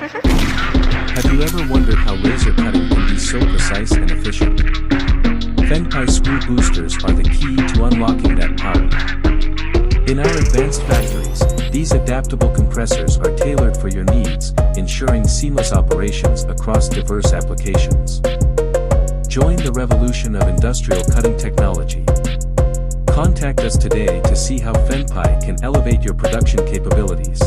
Have you ever wondered how laser cutting can be so precise and efficient? Fenpai screw boosters are the key to unlocking that power. In our advanced factories, these adaptable compressors are tailored for your needs, ensuring seamless operations across diverse applications. Join the revolution of industrial cutting technology. Contact us today to see how Fenpai can elevate your production capabilities.